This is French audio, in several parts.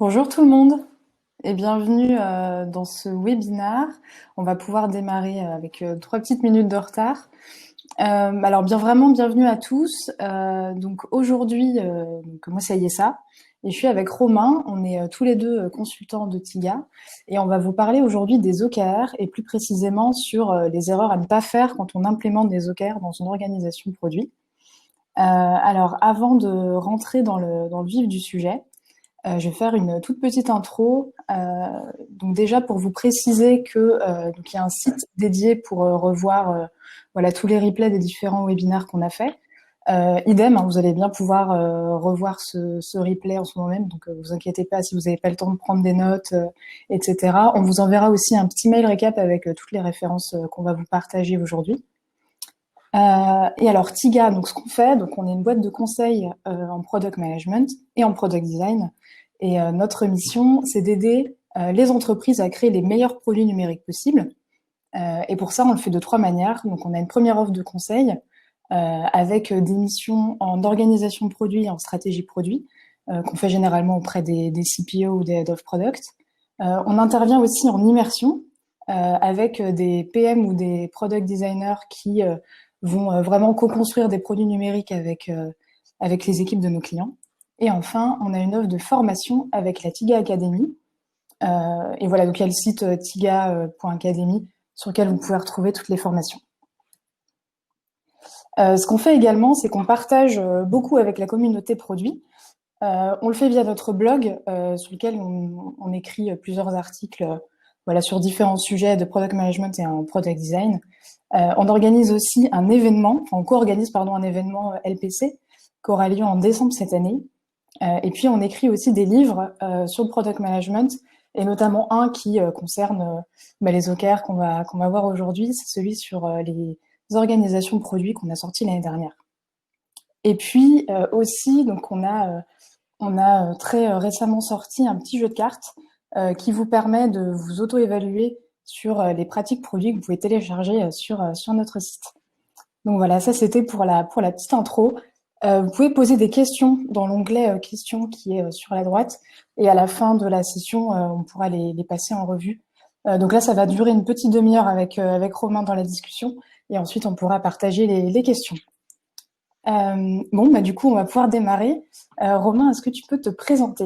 Bonjour tout le monde et bienvenue dans ce webinaire. On va pouvoir démarrer avec 3 petites minutes de retard. Alors bien vraiment bienvenue à tous. Donc aujourd'hui, donc moi c'est Yessa et je suis avec Romain. On est tous les deux consultants de TIGA et on va vous parler aujourd'hui des OKR et plus précisément sur les erreurs à ne pas faire quand on implémente des OKR dans une organisation produit. Alors avant de rentrer dans le vif du sujet, je vais faire une toute petite intro. Donc déjà pour vous préciser que donc il y a un site dédié pour revoir voilà tous les replays des différents webinaires qu'on a fait. Idem, hein, vous allez bien pouvoir revoir ce replay en ce moment même. Donc vous inquiétez pas si vous n'avez pas le temps de prendre des notes, etc. On vous enverra aussi un petit mail récap avec toutes les références qu'on va vous partager aujourd'hui. Et alors Tiga, donc ce qu'on fait, donc on est une boîte de conseil en product management et en product design. Et notre mission, c'est d'aider les entreprises à créer les meilleurs produits numériques possibles. Et pour ça, on le fait de 3 manières. Donc on a une première offre de conseil avec des missions en organisation de produits et en stratégie produit qu'on fait généralement auprès des CPO ou des Head of Product. On intervient aussi en immersion avec des PM ou des product designers qui vont vraiment co-construire des produits numériques avec les équipes de nos clients. Et enfin, on a une offre de formation avec la Tiga Academy. Et voilà, donc il y a le site tiga.academy sur lequel vous pouvez retrouver toutes les formations. Ce qu'on fait également, c'est qu'on partage beaucoup avec la communauté produit. On le fait via notre blog sur lequel on écrit plusieurs articles voilà, sur différents sujets de product management et en product design. On organise aussi un événement, enfin on co-organise pardon un événement LPC qui aura lieu en décembre cette année. Et puis on écrit aussi des livres sur le product management et notamment un qui concerne les OKR qu'on va voir aujourd'hui, c'est celui sur les organisations de produits qu'on a sorti l'année dernière. Et puis aussi donc on a très récemment sorti un petit jeu de cartes qui vous permet de vous auto-évaluer sur les pratiques produits que vous pouvez télécharger sur notre site. Donc voilà, ça c'était pour la petite intro. Vous pouvez poser des questions dans l'onglet questions qui est sur la droite et à la fin de la session, on pourra les passer en revue. Donc là, ça va durer une petite demi-heure avec Romain dans la discussion et ensuite on pourra partager les questions. Bon, bah du coup, on va pouvoir démarrer. Romain, est-ce que tu peux te présenter?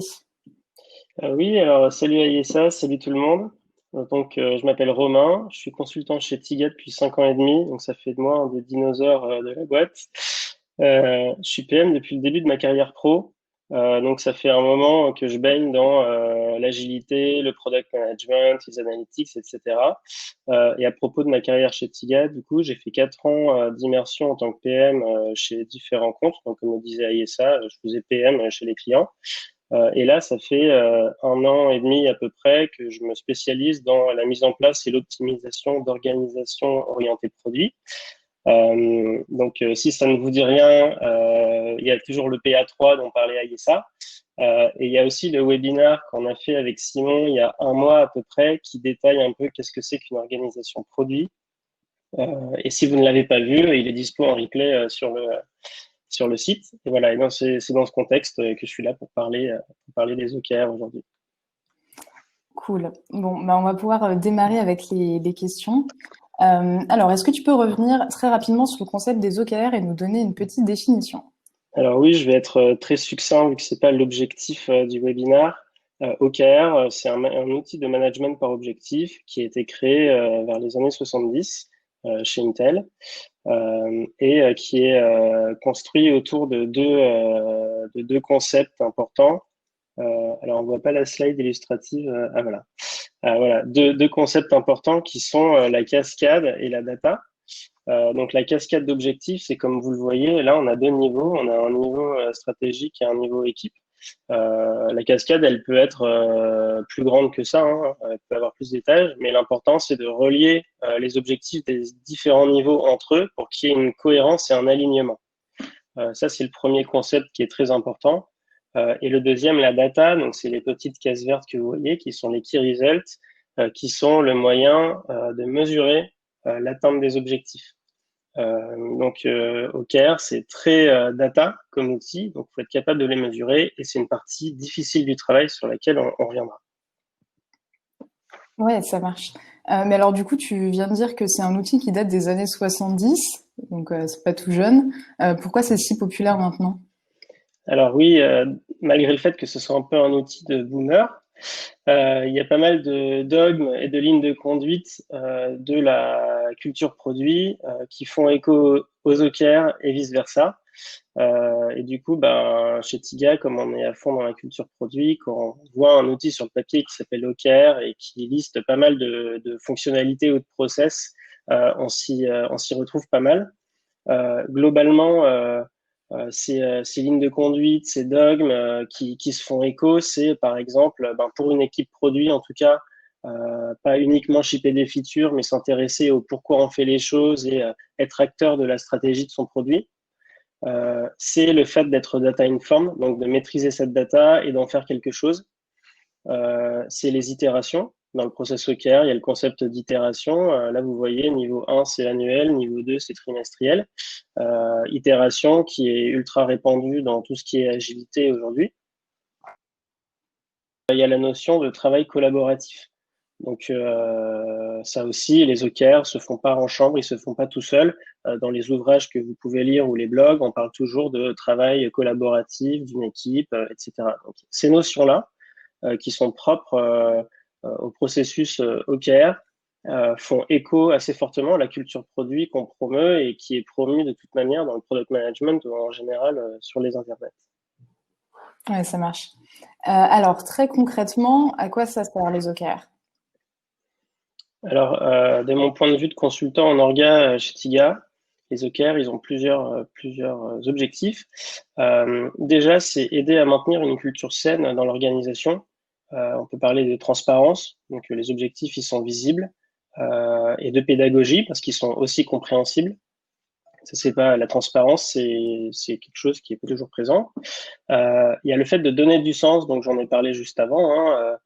Oui, alors salut Ayessa, salut tout le monde. Je m'appelle Romain, je suis consultant chez Tiga depuis 5 ans et demi, donc ça fait de moi un des dinosaures de la boîte. Je suis PM depuis le début de ma carrière pro, donc ça fait un moment que je baigne dans l'agilité, le product management, les analytics, etc. Et à propos de ma carrière chez Tiga, du coup, j'ai fait 4 ans d'immersion en tant que PM chez différents comptes. Donc comme le disait Ayessa, je faisais PM chez les clients. Et là, ça fait 1 an et demi à peu près que je me spécialise dans la mise en place et l'optimisation d'organisations orientées produits. Si ça ne vous dit rien, il y a toujours le PA3 dont parlait Ayessa. Et il y a aussi le webinaire qu'on a fait avec Simon il y a un mois à peu près qui détaille un peu qu'est-ce que c'est qu'une organisation produit. Et si vous ne l'avez pas vu, il est dispo en replay sur le site. Et voilà, et donc c'est dans ce contexte que je suis là pour parler des OKR aujourd'hui. Cool. Bon, bah on va pouvoir démarrer avec les questions. Alors, est-ce que tu peux revenir très rapidement sur le concept des OKR et nous donner une petite définition? Alors oui, je vais être très succinct vu que c'est pas l'objectif du webinaire. OKR, c'est un outil de management par objectif qui a été créé vers les années 70 chez Intel et qui est construit autour de deux concepts importants. Alors on voit pas la slide illustrative. Ah voilà. Voilà, deux concepts importants qui sont la cascade et la data. Donc la cascade d'objectifs, c'est comme vous le voyez, là on a deux niveaux, on a un niveau stratégique et un niveau équipe. La cascade, elle peut être plus grande que ça, hein, elle peut avoir plus d'étages, mais l'important c'est de relier les objectifs des différents niveaux entre eux pour qu'il y ait une cohérence et un alignement. Ça c'est le premier concept qui est très important. Et le deuxième, la data, donc c'est les petites cases vertes que vous voyez, qui sont les key results, qui sont le moyen de mesurer l'atteinte des objectifs. OKR, c'est très data comme outil, donc il faut être capable de les mesurer et c'est une partie difficile du travail sur laquelle on reviendra. Ouais, ça marche. Mais alors du coup, tu viens de dire que c'est un outil qui date des années 70, donc c'est pas tout jeune. Pourquoi c'est si populaire maintenant? Alors oui, malgré le fait que ce soit un peu un outil de boomer, il y a pas mal de dogmes et de lignes de conduite de la culture produit qui font écho aux OKR et vice-versa. Et du coup, ben, chez Tiga, comme on est à fond dans la culture produit, quand on voit un outil sur le papier qui s'appelle OKR et qui liste pas mal de fonctionnalités ou de process, on s'y retrouve pas mal. Globalement, ces lignes de conduite, ces dogmes qui se font écho, c'est par exemple, ben, pour une équipe produit en tout cas, pas uniquement shipper des features, mais s'intéresser au pourquoi on fait les choses et être acteur de la stratégie de son produit. C'est le fait d'être data informed, donc de maîtriser cette data et d'en faire quelque chose. C'est les itérations. Dans le process OKR, il y a le concept d'itération. Là, vous voyez, niveau 1, c'est annuel, niveau 2, c'est trimestriel. Itération qui est ultra répandue dans tout ce qui est agilité aujourd'hui. Il y a la notion de travail collaboratif. Donc ça aussi, les OKR se font pas en chambre, ils se font pas tout seuls. Dans les ouvrages que vous pouvez lire ou les blogs, on parle toujours de travail collaboratif, d'une équipe, etc. Donc ces notions-là, qui sont propres au processus OKR, font écho assez fortement à la culture produit qu'on promeut et qui est promue de toute manière dans le product management ou en général sur les internets. Ouais, ça marche. Alors très concrètement, à quoi ça sert les OKR? Alors, de mon point de vue de consultant en orga chez Tiga, les OKR, ils ont plusieurs objectifs. Déjà, c'est aider à maintenir une culture saine dans l'organisation. On peut parler de transparence, donc les objectifs, ils sont visibles, et de pédagogie, parce qu'ils sont aussi compréhensibles. Ça, c'est pas la transparence, c'est quelque chose qui est pas toujours présent. Il y a le fait de donner du sens, donc j'en ai parlé juste avant, hein,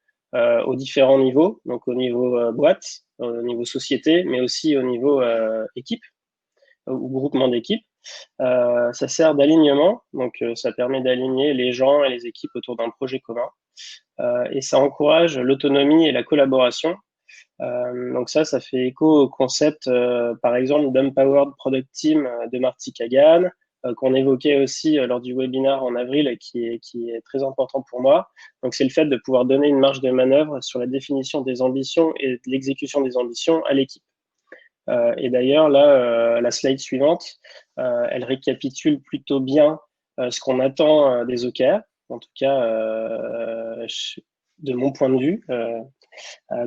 aux différents niveaux, donc au niveau boîte, au niveau société, mais aussi au niveau équipe ou groupement d'équipes. Ça sert d'alignement, donc ça permet d'aligner les gens et les équipes autour d'un projet commun. Et ça encourage l'autonomie et la collaboration. Donc ça fait écho au concept, par exemple, d'Empowered Product Team de Marty Kagan, qu'on évoquait aussi lors du webinaire en avril, qui est très important pour moi. Donc c'est le fait de pouvoir donner une marge de manœuvre sur la définition des ambitions et l'exécution des ambitions à l'équipe. Et d'ailleurs, là, la slide suivante, elle récapitule plutôt bien ce qu'on attend des OKR, en tout cas de mon point de vue.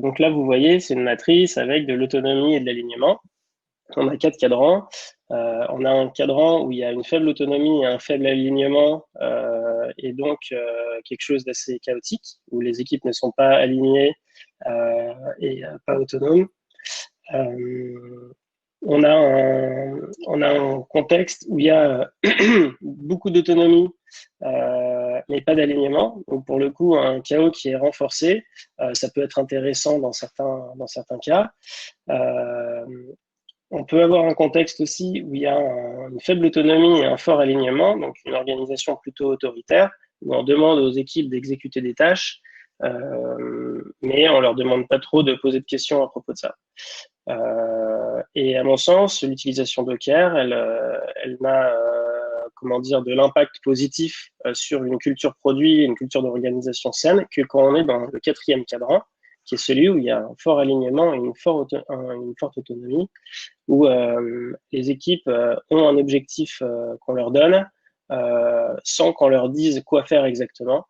Donc là, vous voyez, c'est une matrice avec de l'autonomie et de l'alignement. On a 4 cadrans. On a un cadran où il y a une faible autonomie et un faible alignement, et donc quelque chose d'assez chaotique, où les équipes ne sont pas alignées et pas autonomes. Euh, on a un contexte où il y a beaucoup d'autonomie, mais pas d'alignement. Donc pour le coup, un chaos qui est renforcé, ça peut être intéressant dans certains cas. Euh, on peut avoir un contexte aussi où il y a une faible autonomie et un fort alignement, donc une organisation plutôt autoritaire, où on demande aux équipes d'exécuter des tâches, mais on leur demande pas trop de poser de questions à propos de ça. Et à mon sens, l'utilisation Docker, elle n'a comment dire, de l'impact positif sur une culture produit, une culture d'organisation saine, que quand on est dans le quatrième cadran, qui est celui où il y a un fort alignement et une forte autonomie, où les équipes ont un objectif qu'on leur donne, sans qu'on leur dise quoi faire exactement,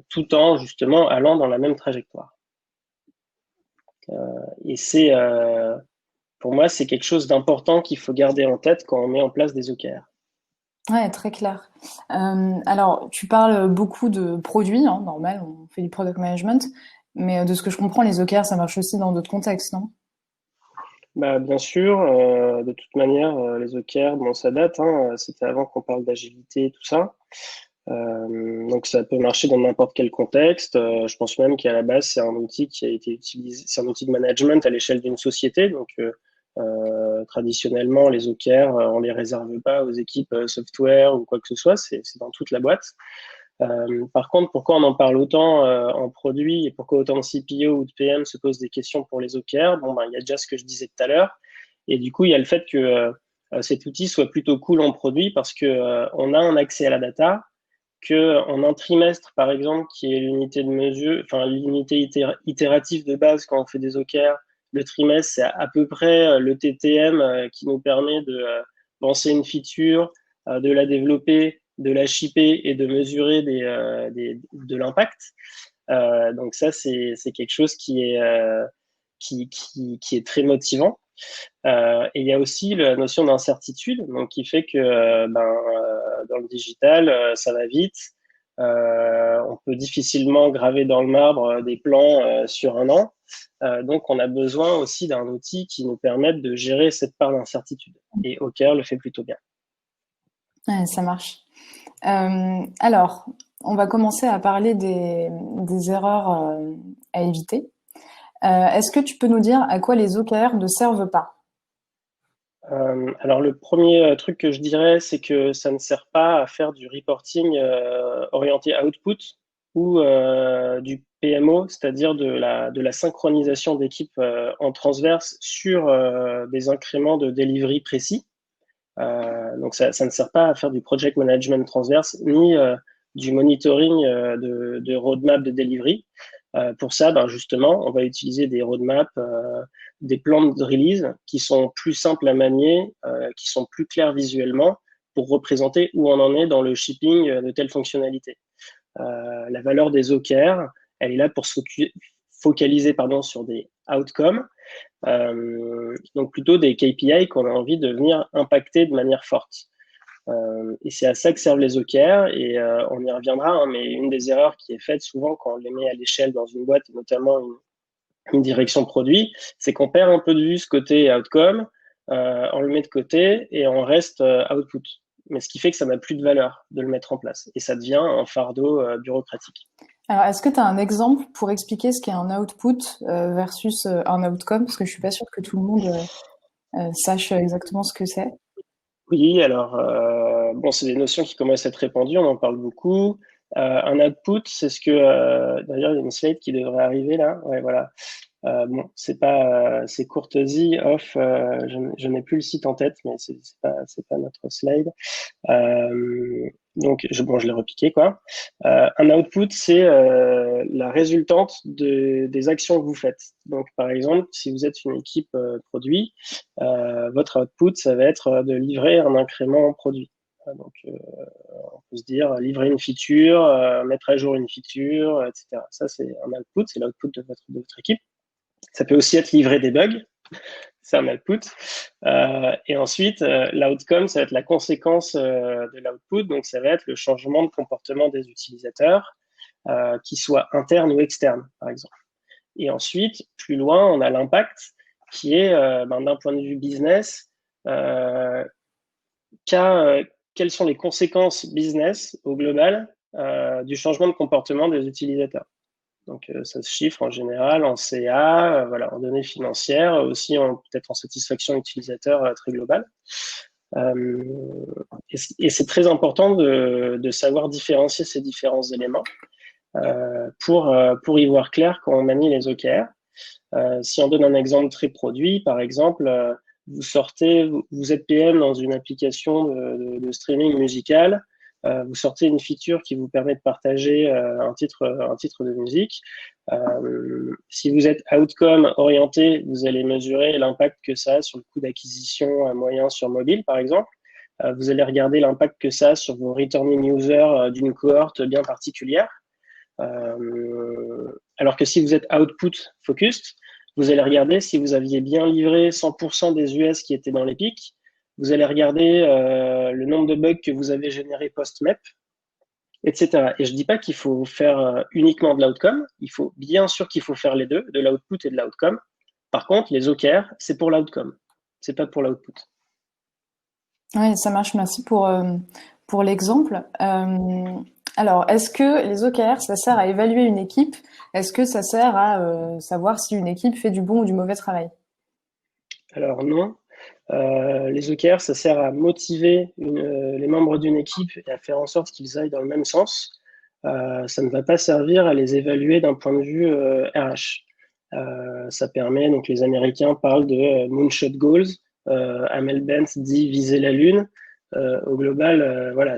tout en justement allant dans la même trajectoire. Et c'est, pour moi, c'est quelque chose d'important qu'il faut garder en tête quand on met en place des OKR. Ouais, très clair. Alors, tu parles beaucoup de produits, hein, normal, on fait du product management, mais de ce que je comprends, les OKR, ça marche aussi dans d'autres contextes, non? Bah, bien sûr, de toute manière, les OKR, bon, ça date, hein, c'était avant qu'on parle d'agilité et tout ça. Donc ça peut marcher dans n'importe quel contexte. Je pense même qu'à la base, c'est un outil qui a été utilisé, c'est un outil de management à l'échelle d'une société. Donc Traditionnellement, les OKR, on les réserve pas aux équipes software ou quoi que ce soit, c'est dans toute la boîte. Par contre, pourquoi on en parle autant en produit et pourquoi autant de CPO ou de PM se posent des questions pour les OKR? Bon, ben, il y a déjà ce que je disais tout à l'heure. Et du coup, il y a le fait que cet outil soit plutôt cool en produit parce que on a un accès à la data, que en un trimestre, par exemple, qui est l'unité de mesure, enfin l'unité itérative de base quand on fait des OKR, le trimestre, c'est à peu près le TTM qui nous permet de penser une feature, de la développer, de la shipper et de mesurer de l'impact. Donc ça, c'est quelque chose qui est très motivant. Et il y a aussi la notion d'incertitude, donc qui fait que dans le digital, ça va vite. On peut difficilement graver dans le marbre des plans sur un an. Donc, on a besoin aussi d'un outil qui nous permette de gérer cette part d'incertitude. Et OKR le fait plutôt bien. Ouais, ça marche. Alors, on va commencer à parler des erreurs à éviter. Est-ce que tu peux nous dire à quoi les OKR ne servent pas? Alors le premier truc que je dirais, c'est que ça ne sert pas à faire du reporting orienté output ou du PMO, c'est-à-dire de la synchronisation d'équipes en transverse sur des incréments de delivery précis. Donc ça ne sert pas à faire du project management transverse ni du monitoring de roadmap de delivery. Pour ça, ben justement, on va utiliser des roadmaps, des plans de release qui sont plus simples à manier, qui sont plus clairs visuellement pour représenter où on en est dans le shipping de telle fonctionnalité. La valeur des OKR, elle est là pour se focaliser sur des outcomes, donc plutôt des KPI qu'on a envie de venir impacter de manière forte. Et c'est à ça que servent les OKR et on y reviendra, hein, mais une des erreurs qui est faite souvent quand on les met à l'échelle dans une boîte, et notamment une direction produit, c'est qu'on perd un peu de vue ce côté outcome, on le met de côté et on reste output. Mais ce qui fait que ça n'a plus de valeur de le mettre en place et ça devient un fardeau bureaucratique. Alors, est-ce que tu as un exemple pour expliquer ce qu'est un output versus un outcome? Parce que je suis pas sûre que tout le monde sache exactement ce que c'est. Oui, alors, bon, c'est des notions qui commencent à être répandues, on en parle beaucoup. Un output, c'est ce que, d'ailleurs, il y a une slide qui devrait arriver là. Ouais, voilà. Bon, c'est pas, c'est courtoisie off. Je n'ai plus le site en tête, mais c'est pas notre slide. Donc, bon, je l'ai repiqué quoi. Un output, c'est la résultante des actions que vous faites. Donc, par exemple, si vous êtes une équipe produit, votre output, ça va être de livrer un incrément produit. Donc, on peut se dire livrer une feature, mettre à jour une feature, etc. Ça, c'est un output, c'est l'output de votre équipe. Ça peut aussi être livrer des bugs, c'est un output. Et ensuite, l'outcome, ça va être la conséquence de l'output, donc ça va être le changement de comportement des utilisateurs, qui soit interne ou externe, par exemple. Et ensuite, plus loin, on a l'impact qui est, d'un point de vue business, quelles sont les conséquences business au global du changement de comportement des utilisateurs. Donc, ça se chiffre en général en CA, voilà, en données financières, aussi peut-être en satisfaction utilisateur très globale. Et c'est très important de savoir différencier ces différents éléments pour y voir clair quand on manie les OKR. Si on donne un exemple très produit, par exemple, vous êtes PM dans une application de streaming musical, vous sortez une feature qui vous permet de partager un titre de musique. Si vous êtes outcome orienté, vous allez mesurer l'impact que ça a sur le coût d'acquisition moyen sur mobile, par exemple. Vous allez regarder l'impact que ça a sur vos returning users d'une cohorte bien particulière. Alors que si vous êtes output focused, vous allez regarder si vous aviez bien livré 100% des US qui étaient dans les pics. Vous allez regarder le nombre de bugs que vous avez généré post-MEP, etc. Et je dis pas qu'il faut faire uniquement de l'outcome. Bien sûr qu'il faut faire les deux, de l'output et de l'outcome. Par contre, les OKR, c'est pour l'outcome. C'est pas pour l'output. Oui, ça marche. Merci pour l'exemple. Alors, est-ce que les OKR, ça sert à évaluer une équipe? Est-ce que ça sert à savoir si une équipe fait du bon ou du mauvais travail? Alors non. Les OKR, ça sert à motiver les membres d'une équipe et à faire en sorte qu'ils aillent dans le même sens. Ça ne va pas servir à les évaluer d'un point de vue RH. Ça permet, donc les Américains parlent de moonshot goals. Amel Bent dit viser la lune. Au global, voilà,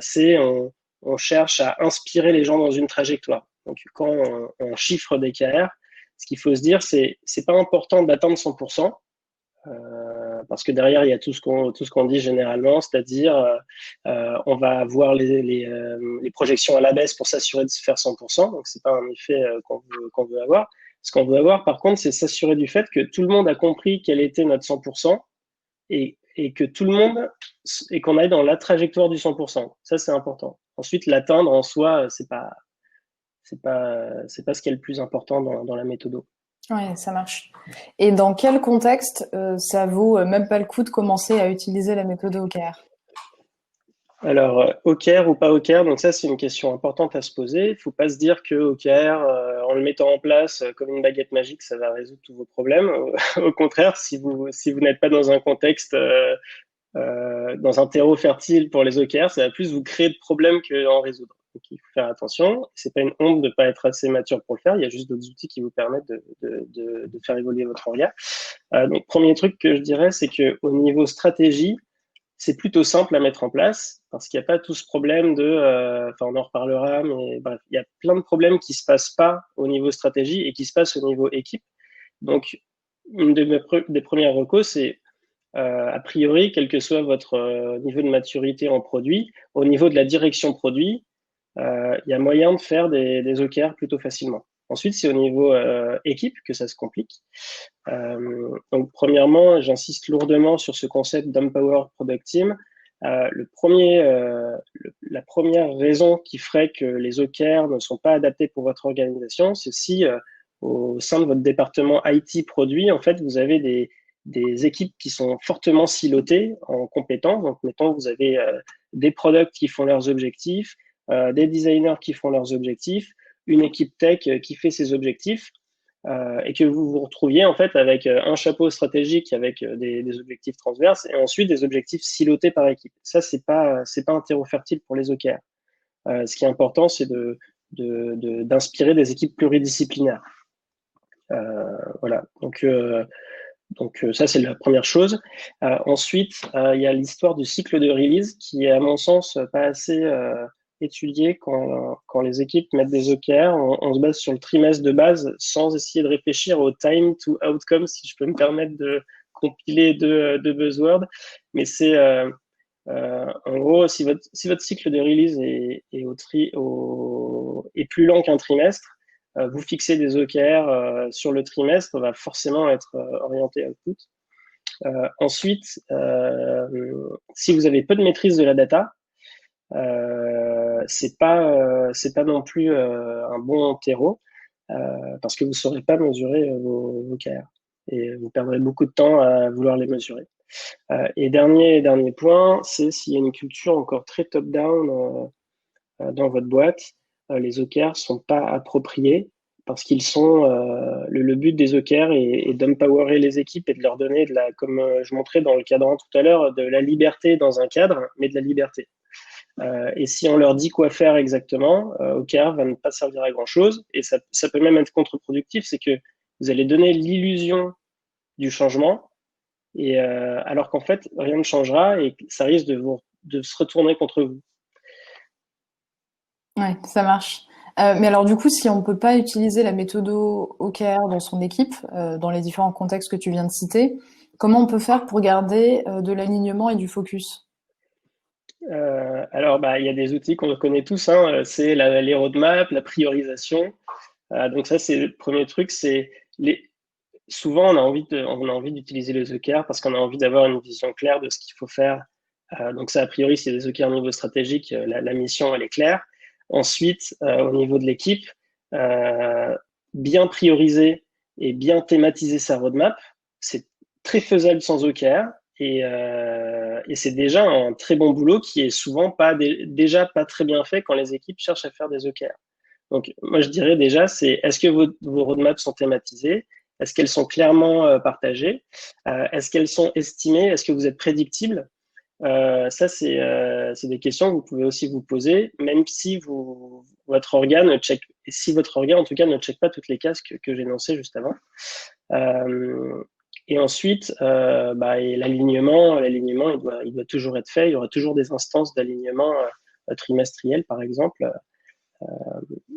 on cherche à inspirer les gens dans une trajectoire. Donc quand on chiffre des KR, ce qu'il faut se dire, c'est pas important d'atteindre 100%. Parce que derrière, il y a tout ce qu'on dit généralement, c'est-à-dire on va voir les projections à la baisse pour s'assurer de se faire 100%, donc c'est pas un effet qu'on veut avoir. Ce qu'on veut avoir, par contre, c'est s'assurer du fait que tout le monde a compris quel était notre 100% et que tout le monde et qu'on aille dans la trajectoire du 100%. Ça, c'est important. Ensuite, l'atteindre en soi, c'est pas ce qui est le plus important dans la méthode. Ouais, ça marche. Et dans quel contexte ça vaut même pas le coup de commencer à utiliser la méthode OKR? Alors, OKR ou pas OKR, donc ça c'est une question importante à se poser. Il ne faut pas se dire que OKR, en le mettant en place comme une baguette magique, ça va résoudre tous vos problèmes. Au contraire, si vous n'êtes pas dans un contexte, dans un terreau fertile pour les OKR, ça va plus vous créer de problèmes qu'en résoudre. Donc il faut faire attention. C'est pas une honte de ne pas être assez mature pour le faire. Il y a juste d'autres outils qui vous permettent de faire évoluer votre orga. Donc premier truc que je dirais, c'est que au niveau stratégie, c'est plutôt simple à mettre en place parce qu'il n'y a pas tout ce problème enfin on en reparlera, mais bref, il y a plein de problèmes qui se passent pas au niveau stratégie et qui se passent au niveau équipe. Donc, une des premières recos, c'est a priori, quel que soit votre niveau de maturité en produit, au niveau de la direction produit, il y a moyen de faire des OKR plutôt facilement. Ensuite, c'est au niveau équipe que ça se complique. Donc, premièrement, j'insiste lourdement sur ce concept d'Empower Product Team. La première raison qui ferait que les OKR ne sont pas adaptés pour votre organisation, c'est si au sein de votre département IT produit, en fait, vous avez des équipes qui sont fortement silotées en compétences. Donc, mettons, vous avez des products qui font leurs objectifs, des designers qui font leurs objectifs, une équipe tech qui fait ses objectifs, et que vous vous retrouviez en fait avec un chapeau stratégique avec des objectifs transverses et ensuite des objectifs silotés par équipe. Ça, c'est pas un terreau fertile pour les OKR. Ce qui est important, c'est d'inspirer des équipes pluridisciplinaires. Voilà. Donc ça, c'est la première chose. Ensuite, il y a l'histoire du cycle de release qui est, à mon sens, pas assez étudié quand les équipes mettent des OKR. On se base sur le trimestre de base sans essayer de réfléchir au time to outcome, si je peux me permettre de compiler deux buzzwords. Mais c'est en gros, si votre cycle de release est plus lent qu'un trimestre, vous fixez des OKR sur le trimestre, va forcément être orienté output. Ensuite, si vous avez peu de maîtrise de la data, c'est pas non plus un bon terreau parce que vous saurez pas mesurer vos OKR et vous perdrez beaucoup de temps à vouloir les mesurer. Et dernier point, c'est s'il y a une culture encore très top-down dans votre boîte, les OKR sont pas appropriés parce qu'ils sont le but des OKR est d'empowerer les équipes et de leur donner comme je montrais dans le cadran tout à l'heure, de la liberté dans un cadre, mais de la liberté. Et si on leur dit quoi faire exactement, OKR va ne pas servir à grand chose et ça peut même être contre-productif, c'est que vous allez donner l'illusion du changement et alors qu'en fait rien ne changera et ça risque de se retourner contre vous. Ouais, ça marche. Mais alors du coup, si on peut pas utiliser la méthode OKR dans son équipe, dans les différents contextes que tu viens de citer, comment on peut faire pour garder de l'alignement et du focus? Alors, il y a des outils qu'on connaît tous, hein, c'est les roadmaps, la priorisation. Donc ça, c'est le premier truc. Souvent, on a envie d'utiliser les OKR parce qu'on a envie d'avoir une vision claire de ce qu'il faut faire. Donc ça, a priori, c'est des OKR au niveau stratégique, la mission, elle est claire. Ensuite, au niveau de l'équipe, bien prioriser et bien thématiser sa roadmap, c'est très faisable sans OKR. Et c'est déjà un très bon boulot qui est souvent déjà pas très bien fait quand les équipes cherchent à faire des OKR. Donc, moi, je dirais déjà, est-ce que vos roadmaps sont thématisés? Est-ce qu'elles sont clairement partagées? Est-ce qu'elles sont estimées? Est-ce que vous êtes prédictible? Ça, c'est des questions que vous pouvez aussi vous poser, même si votre organe check, si votre organe, en tout cas, ne check pas toutes les cases que j'ai énoncées juste avant. Et ensuite, et l'alignement, il doit toujours être fait. Il y aura toujours des instances d'alignement trimestriel, par exemple.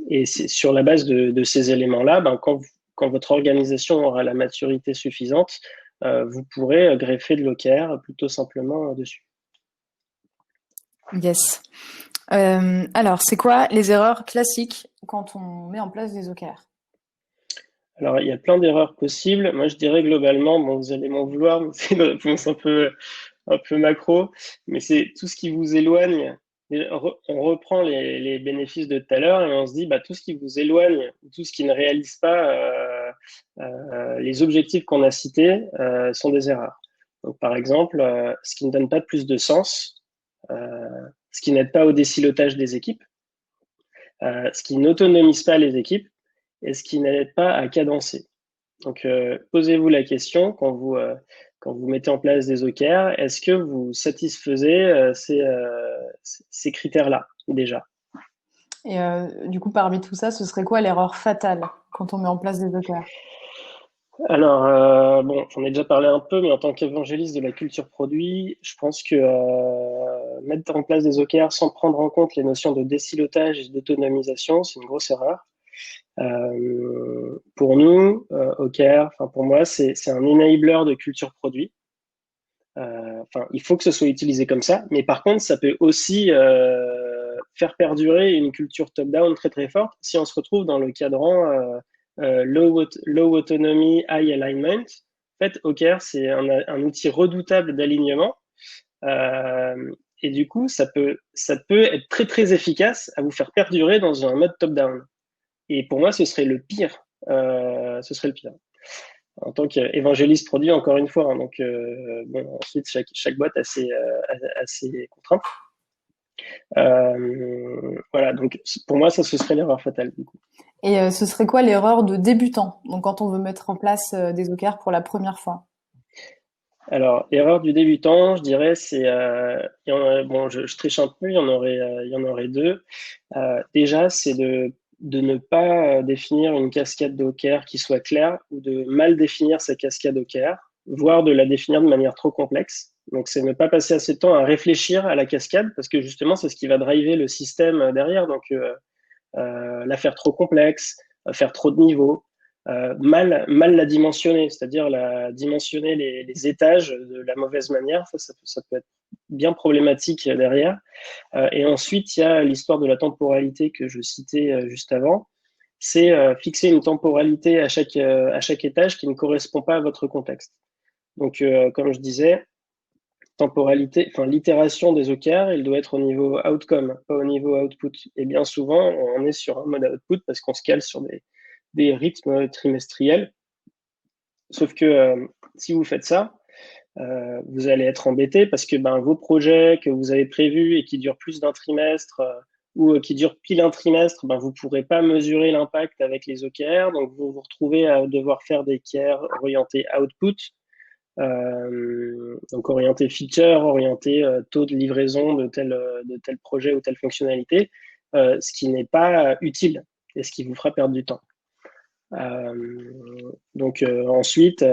Et c'est sur la base de ces éléments-là, quand votre organisation aura la maturité suffisante, vous pourrez greffer de l'OKR plutôt simplement dessus. Yes. Alors, c'est quoi les erreurs classiques quand on met en place des OKR? Alors, il y a plein d'erreurs possibles. Moi, je dirais globalement, bon, vous allez m'en vouloir, mais c'est une réponse un peu macro, mais c'est tout ce qui vous éloigne. On reprend les bénéfices de tout à l'heure et on se dit, tout ce qui vous éloigne, tout ce qui ne réalise pas les objectifs qu'on a cités sont des erreurs. Donc, par exemple, ce qui ne donne pas plus de sens, ce qui n'aide pas au décilotage des équipes, ce qui n'autonomise pas les équipes et ce qui n'aide pas à cadencer. Donc, posez-vous la question quand vous mettez en place des OKR, est-ce que vous satisfaisez ces critères-là déjà? Et du coup, parmi tout ça, ce serait quoi l'erreur fatale quand on met en place des OKR? Alors, bon, j'en ai déjà parlé un peu, mais en tant qu'évangéliste de la culture produit, je pense que mettre en place des OKR sans prendre en compte les notions de décilotage et d'autonomisation, c'est une grosse erreur. Pour nous, OKR, enfin pour moi, c'est un enabler de culture produit. Il faut que ce soit utilisé comme ça, mais par contre, ça peut aussi faire perdurer une culture top-down très très forte si on se retrouve dans le cadran low autonomy, high alignment. En fait, OKR, c'est un outil redoutable d'alignement. Et du coup, ça peut être très très efficace à vous faire perdurer dans un mode top-down. Et pour moi, ce serait le pire. Ce serait le pire. En tant qu'évangéliste produit, encore une fois. Hein, donc, ensuite, chaque boîte a ses contraintes. Voilà, donc pour moi, ça, ce serait l'erreur fatale, du coup. Et ce serait quoi l'erreur de débutant, donc quand on veut mettre en place des OKR pour la première fois? Alors, erreur du débutant, je dirais, c'est, bon, je triche un peu, il y en aurait deux. Déjà, c'est de ne pas définir une cascade de OKR qui soit claire ou de mal définir sa cascade OKR, voire de la définir de manière trop complexe. Donc, c'est ne pas passer assez de temps à réfléchir à la cascade parce que justement, c'est ce qui va driver le système derrière. Donc, la faire trop complexe, faire trop de niveaux, mal la dimensionner, c'est-à-dire dimensionner les étages de la mauvaise manière, ça peut être bien problématique derrière. Et ensuite, il y a l'histoire de la temporalité que je citais juste avant. C'est fixer une temporalité à chaque étage qui ne correspond pas à votre contexte. Donc, comme je disais, temporalité, enfin l'itération des OKR, il doit être au niveau outcome, pas au niveau output. Et bien souvent, on est sur un mode output parce qu'on se cale sur des rythmes trimestriels. Sauf que si vous faites ça, vous allez être embêté parce que vos projets que vous avez prévus et qui durent plus d'un trimestre ou qui durent pile un trimestre, vous ne pourrez pas mesurer l'impact avec les OKR. Donc, vous vous retrouvez à devoir faire des OKR orientés output. Donc orienté feature, orienté taux de livraison de tel projet ou telle fonctionnalité, ce qui n'est pas utile et ce qui vous fera perdre du temps. Donc ensuite,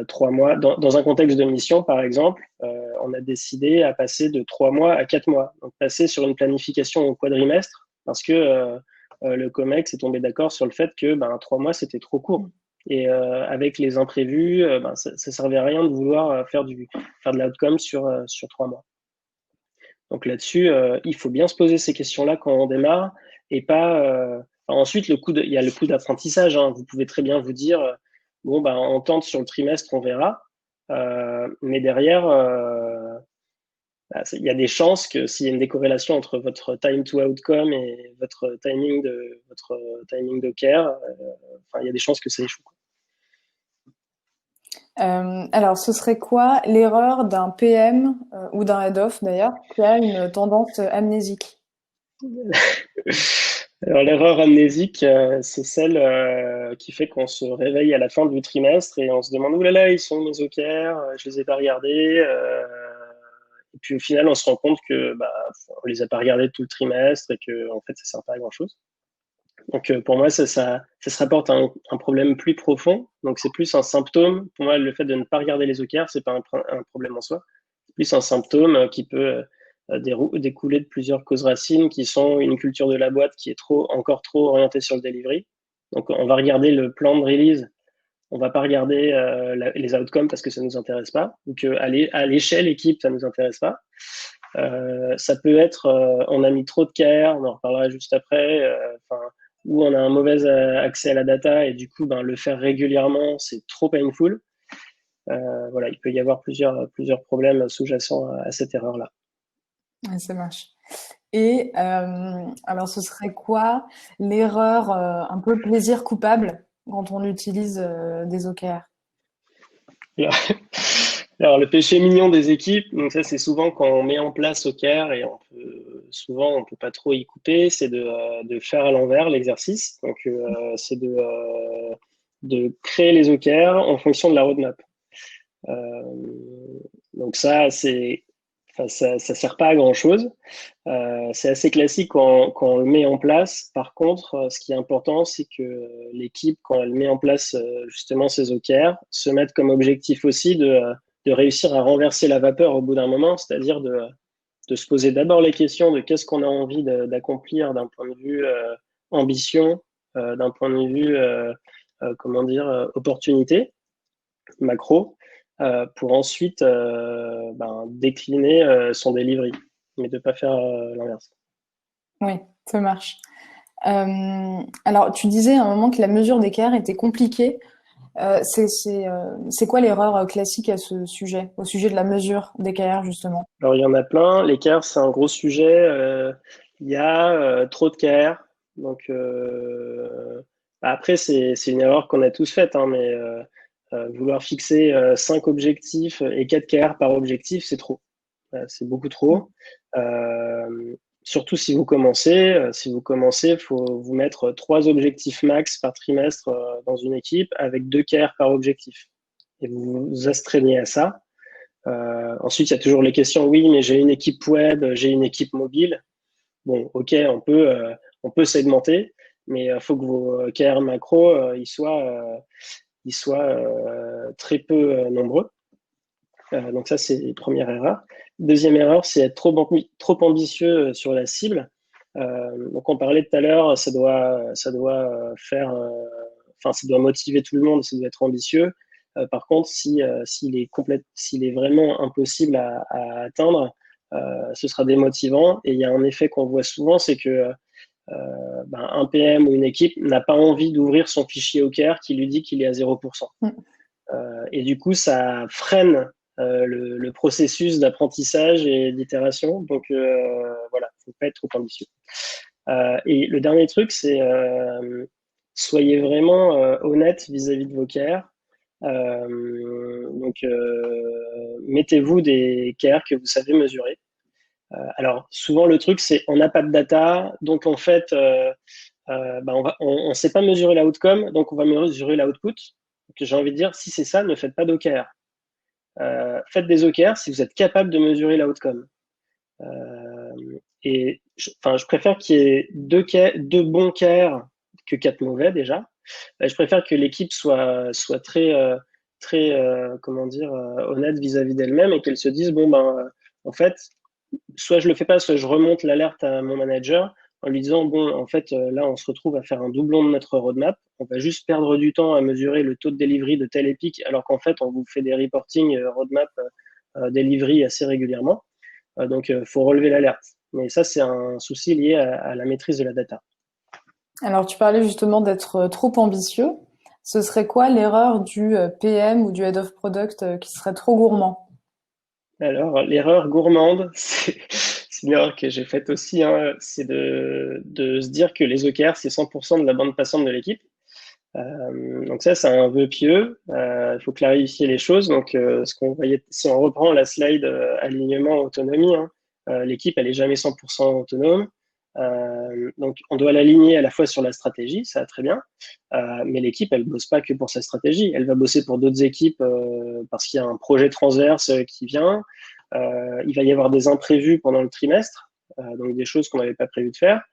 3 mois, dans un contexte de mission par exemple, on a décidé à passer de 3 mois à 4 mois, donc passer sur une planification au quadrimestre parce que le COMEX est tombé d'accord sur le fait que 3 mois c'était trop court. Et avec les imprévus, ça servait à rien de vouloir faire de l'outcome sur 3 mois. Donc là-dessus, il faut bien se poser ces questions-là quand on démarre et pas. Ensuite, il y a le coût d'apprentissage. Hein. Vous pouvez très bien vous dire, bon, on tente sur le trimestre, on verra. Mais derrière, il y a des chances que s'il y a une décorrélation entre votre time to outcome et votre timing d'OKR, il y a des chances que ça échoue. Alors, ce serait quoi l'erreur d'un PM ou d'un head-off d'ailleurs qui a une tendance amnésique? Alors Alors, l'erreur amnésique, c'est celle qui fait qu'on se réveille à la fin du trimestre et on se demande, ouh là là, ils sont où mes OKR, je les ai pas regardés. Et puis au final, on se rend compte que bah, on les a pas regardés tout le trimestre et que en fait, ça sert pas à grand-chose. Donc pour moi, ça se rapporte à un problème plus profond. Donc c'est plus un symptôme. Pour moi, le fait de ne pas regarder les OKR, c'est pas un problème en soi. C'est plus un symptôme qui peut découler de plusieurs causes racines qui sont une culture de la boîte qui est encore trop orientée sur le delivery. Donc on va regarder le plan de release, on va pas regarder les outcomes parce que ça nous intéresse pas, ou que à l'échelle équipe ça nous intéresse pas. Ça peut être on a mis trop de care, on en reparlera juste après, ou on a un mauvais accès à la data et du coup ben, le faire régulièrement c'est trop painful. Voilà, il peut y avoir plusieurs problèmes sous-jacents à cette erreur-là. Ouais, ça marche. Et alors, ce serait quoi l'erreur un peu plaisir coupable quand on utilise des OKR? Alors, alors, le péché mignon des équipes, donc ça c'est souvent quand on met en place OKR et souvent on peut pas trop y couper, c'est de faire à l'envers l'exercice. Donc c'est de créer les OKR en fonction de la roadmap. Euh, donc enfin, ça sert pas à grand chose. C'est assez classique quand on le met en place. Par contre, ce qui est important, c'est que l'équipe, quand elle met en place justement ses OKR, se mette comme objectif aussi de réussir à renverser la vapeur au bout d'un moment, c'est-à-dire de se poser d'abord les questions de qu'est-ce qu'on a envie d'accomplir d'un point de vue ambition, d'un point de vue, comment dire, opportunité macro, pour ensuite décliner son delivery, mais de ne pas faire l'inverse. Oui, ça marche. Alors, tu disais à un moment que la mesure d'écart était compliquée. C'est quoi l'erreur classique à ce sujet, au sujet de la mesure d'écart, justement? Alors, il y en a plein. L'écart, c'est un gros sujet. Il y a trop de KR. Donc, après, c'est une erreur qu'on a tous faite, hein, mais vouloir fixer 5 objectifs et 4 KR par objectif, c'est trop. C'est beaucoup trop. Surtout si vous commencez. Si vous commencez, il faut vous mettre 3 objectifs max par trimestre dans une équipe avec 2 KR par objectif. Et vous vous astreignez à ça. Ensuite, il y a toujours les questions, oui, mais j'ai une équipe web, j'ai une équipe mobile. Bon, ok, on peut segmenter, mais il faut que vos KR macro ils soient très peu nombreux. Donc ça, c'est la première erreur. Deuxième erreur, c'est être trop ambitieux sur la cible. Donc on parlait tout à l'heure, ça doit faire, enfin ça doit motiver tout le monde, ça doit être ambitieux. Par contre, s'il est vraiment impossible à atteindre, ce sera démotivant. Et il y a un effet qu'on voit souvent, c'est que un PM ou une équipe n'a pas envie d'ouvrir son fichier OKR qui lui dit qu'il est à 0%. Et du coup, ça freine le processus d'apprentissage et d'itération. Donc voilà, faut pas être trop ambitieux. Et le dernier truc, c'est soyez vraiment honnête vis-à-vis de vos KR. Donc mettez-vous des KR que vous savez mesurer. Alors souvent le truc c'est on n'a pas de data, donc en fait on sait pas mesurer l'outcome, donc on va mesurer l'output. Donc j'ai envie de dire si c'est ça, ne faites pas d'OKR. Faites des OKR si vous êtes capable de mesurer l'outcome. Et je préfère qu'il y ait deux bons KR que 4 mauvais déjà. Je préfère que l'équipe soit très comment dire honnête vis-à-vis d'elle-même et qu'elle se dise bon en fait soit je le fais pas, soit je remonte l'alerte à mon manager en lui disant bon en fait là on se retrouve à faire un doublon de notre roadmap, on va juste perdre du temps à mesurer le taux de delivery de tel épique alors qu'en fait on vous fait des reporting roadmap delivery assez régulièrement. Donc faut relever l'alerte. Mais ça c'est un souci lié à la maîtrise de la data. Alors, tu parlais justement d'être trop ambitieux. Ce serait quoi l'erreur du PM ou du Head of Product qui serait trop gourmand? Alors, l'erreur gourmande, c'est une erreur que j'ai faite aussi, hein, c'est de se dire que les OKR, c'est 100% de la bande passante de l'équipe. Donc ça, c'est un vœu pieux. Il faut clarifier les choses. Donc, ce qu'on voyait, si on reprend la slide alignement autonomie, hein, l'équipe, elle est jamais 100% autonome. Donc, on doit l'aligner à la fois sur la stratégie, ça va très bien, mais l'équipe, elle bosse pas que pour sa stratégie. Elle va bosser pour d'autres équipes parce qu'il y a un projet transverse qui vient. Il va y avoir des imprévus pendant le trimestre, donc des choses qu'on n'avait pas prévu de faire.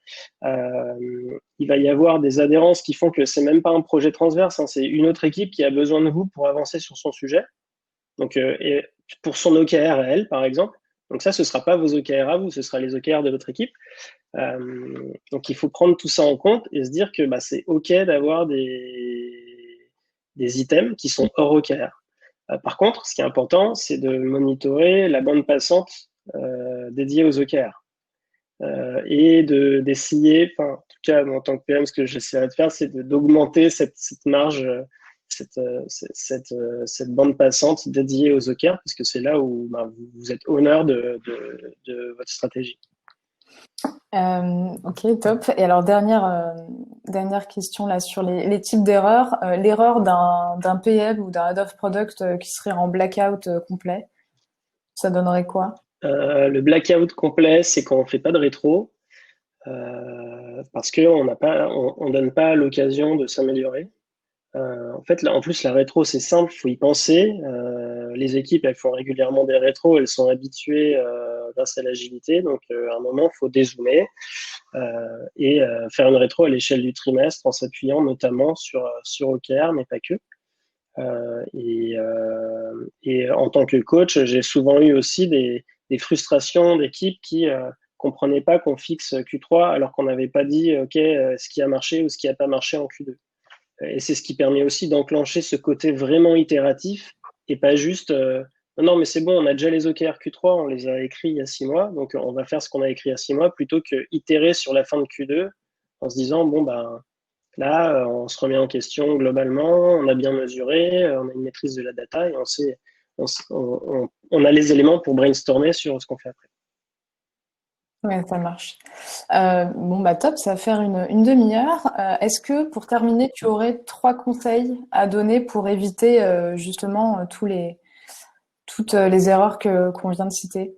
Il va y avoir des adhérences qui font que c'est même pas un projet transverse, hein, c'est une autre équipe qui a besoin de vous pour avancer sur son sujet. Donc, et pour son OKR à elle, par exemple. Donc ça, ce sera pas vos OKR à vous, ce sera les OKR de votre équipe. Donc il faut prendre tout ça en compte et se dire que bah, c'est OK d'avoir des items qui sont hors OKR. Par contre, ce qui est important, c'est de monitorer la bande passante dédiée aux OKR. Et d'essayer, enfin, en tout cas, en tant que PM, ce que j'essaierai de faire, c'est d'augmenter cette marge, cette bande passante dédiée aux OKR, parce que c'est là où bah, vous êtes honneur de votre stratégie. Ok, top. Et alors dernière question là sur les types d'erreurs. L'erreur d'un PM ou d'un head of product qui serait en blackout complet, ça donnerait quoi? Le blackout complet, c'est quand on fait pas de rétro, parce qu'on n'a pas, on donne pas l'occasion de s'améliorer. En fait, là, en plus, la rétro, c'est simple, il faut y penser. Les équipes, elles font régulièrement des rétros, elles sont habituées grâce à l'agilité. Donc, à un moment, il faut dézoomer et faire une rétro à l'échelle du trimestre en s'appuyant notamment sur OKR, mais pas que. Et en tant que coach, j'ai souvent eu aussi des frustrations d'équipes qui comprenaient pas qu'on fixe Q3 alors qu'on n'avait pas dit OK, ce qui a marché ou ce qui n'a pas marché en Q2. Et c'est ce qui permet aussi d'enclencher ce côté vraiment itératif et pas juste non, mais c'est bon, on a déjà les OKR Q3, on les a écrits il y a 6 mois, donc on va faire ce qu'on a écrit il y a 6 mois plutôt que itérer sur la fin de Q2 en se disant bon, ben là, on se remet en question globalement, on a bien mesuré, on a une maîtrise de la data et on a les éléments pour brainstormer sur ce qu'on fait après. Ouais, ça marche. Bon bah top, ça va faire une demi-heure. Est-ce que pour terminer, tu aurais 3 conseils à donner pour éviter justement toutes les erreurs que qu'on vient de citer?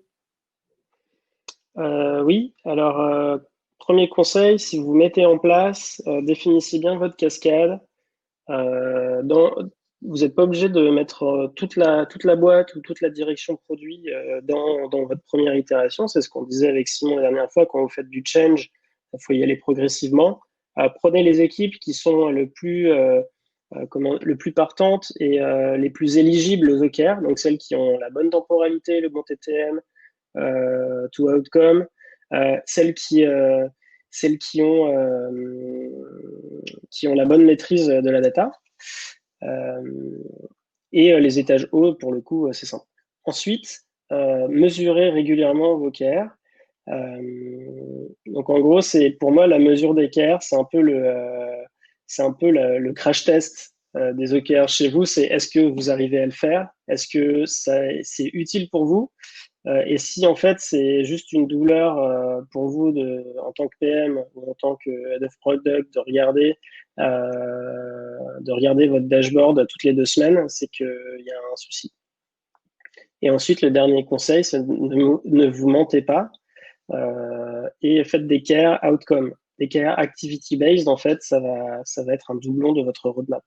Oui, alors premier conseil, si vous mettez en place, définissez bien votre cascade. Vous n'êtes pas obligé de mettre toute la boîte ou toute la direction produit dans votre première itération. C'est ce qu'on disait avec Simon la dernière fois. Quand vous faites du change, il faut y aller progressivement. Prenez les équipes qui sont le plus partantes et les plus éligibles aux OKR, donc celles qui ont la bonne temporalité, le bon TTM, to outcome, celles qui ont la bonne maîtrise de la data. Et les étages hauts, pour le coup, c'est simple. Ensuite, mesurer régulièrement vos KR. Donc en gros, c'est pour moi la mesure des KR, c'est un peu le crash test des OKR chez vous. C'est est-ce que vous arrivez à le faire? Est-ce que c'est utile pour vous? Et si en fait c'est juste une douleur pour vous en tant que PM ou en tant que Head of Product de regarder votre dashboard toutes les 2 semaines, c'est qu'il y a un souci. Et ensuite, le dernier conseil, c'est ne vous mentez pas et faites des care outcomes. Des care activity based, en fait, ça va être un doublon de votre roadmap.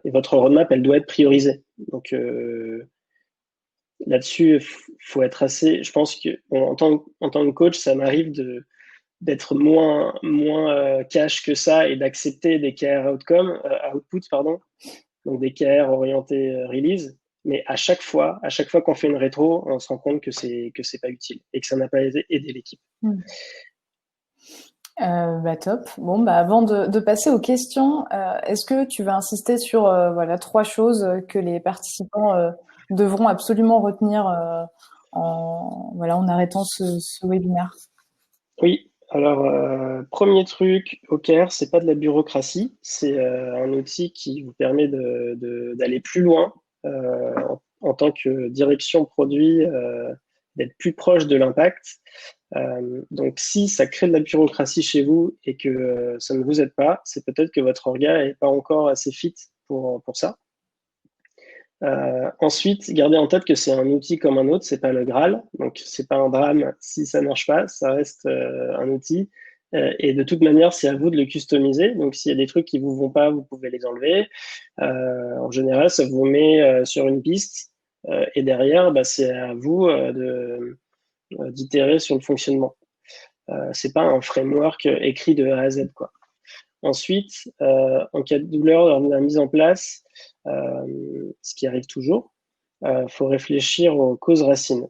Et votre roadmap, elle doit être priorisée. Donc là-dessus, faut être assez. Je pense que en tant que coach, ça m'arrive d'être moins cash que ça et d'accepter des KR outputs, pardon, donc des KR orientés release. Mais à chaque fois qu'on fait une rétro, on se rend compte que c'est pas utile et que ça n'a pas aidé l'équipe. Bah top. Bon bah avant de passer aux questions, est-ce que tu vas insister sur voilà 3 choses que les participants devront absolument retenir en arrêtant ce webinaire? Oui. Alors, premier truc, OKR, c'est pas de la bureaucratie, c'est un outil qui vous permet d'aller plus loin en tant que direction produit, d'être plus proche de l'impact. Donc, si ça crée de la bureaucratie chez vous et que ça ne vous aide pas, c'est peut-être que votre orga n'est pas encore assez fit pour ça. Ensuite, gardez en tête que c'est un outil comme un autre, c'est pas le Graal, donc c'est pas un drame si ça marche pas, ça reste un outil. Et de toute manière, c'est à vous de le customiser. Donc, s'il y a des trucs qui vous vont pas, vous pouvez les enlever. En général, ça vous met sur une piste, et derrière, bah, c'est à vous d'itérer sur le fonctionnement. C'est pas un framework écrit de A à Z, quoi. Ensuite, en cas de douleur lors de la mise en place, ce qui arrive toujours, faut réfléchir aux causes racines.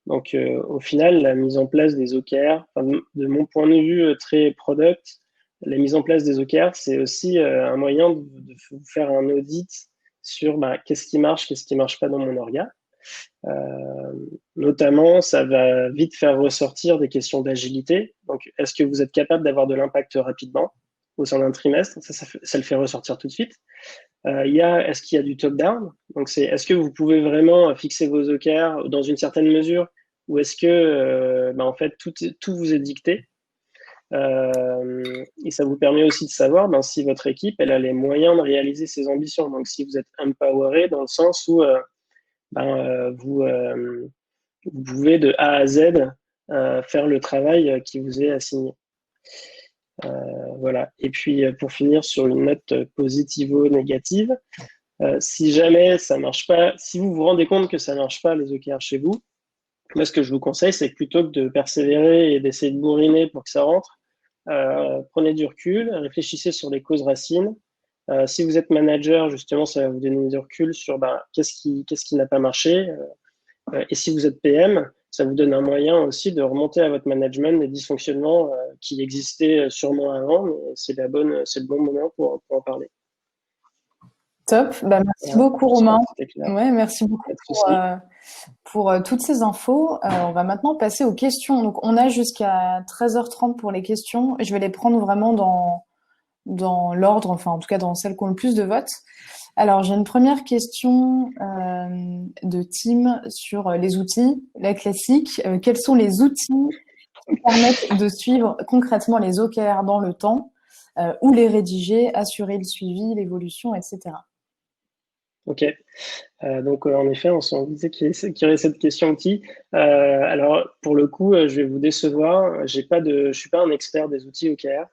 Donc, au final, la mise en place des OKR, enfin, de mon point de vue très product, la mise en place des OKR, c'est aussi un moyen de vous faire un audit sur bah, qu'est-ce qui marche pas dans mon orga. Notamment, ça va vite faire ressortir des questions d'agilité. Donc, est-ce que vous êtes capable d'avoir de l'impact rapidement au sein d'un trimestre? Ça le fait ressortir tout de suite. Est-ce qu'il y a du top-down? Donc, est-ce que vous pouvez vraiment fixer vos OKR dans une certaine mesure ou est-ce que, en fait, tout vous est dicté? Et ça vous permet aussi de savoir si votre équipe, elle a les moyens de réaliser ses ambitions. Donc, si vous êtes empoweré dans le sens où vous pouvez de A à Z faire le travail qui vous est assigné. Voilà. Et puis, pour finir sur une note positivo-négative, si jamais ça marche pas, si vous vous rendez compte que ça marche pas les OKR chez vous, moi, ce que je vous conseille, c'est que plutôt que de persévérer et d'essayer de bourriner pour que ça rentre, prenez du recul, réfléchissez sur les causes racines. Si vous êtes manager, justement, ça va vous donner du recul sur qu'est-ce qui n'a pas marché. Et si vous êtes PM, ça vous donne un moyen aussi de remonter à votre management les dysfonctionnements qui existaient sûrement avant, mais c'est le bon moment pour en parler. Top. Bah, merci beaucoup, Romain. Ouais, merci beaucoup pour toutes ces infos. On va maintenant passer aux questions. Donc, on a jusqu'à 13h30 pour les questions. Je vais les prendre vraiment dans l'ordre, enfin, en tout cas, dans celles qui ont le plus de votes. Alors, j'ai une première question de Tim sur les outils, la classique. Quels sont les outils qui permettent de suivre concrètement les OKR dans le temps, ou les rédiger, assurer le suivi, l'évolution, etc. Ok. Donc, en effet, on s'en disait qu'il y aurait cette question outil. Alors, pour le coup, je vais vous décevoir. Je suis pas un expert des outils OKR.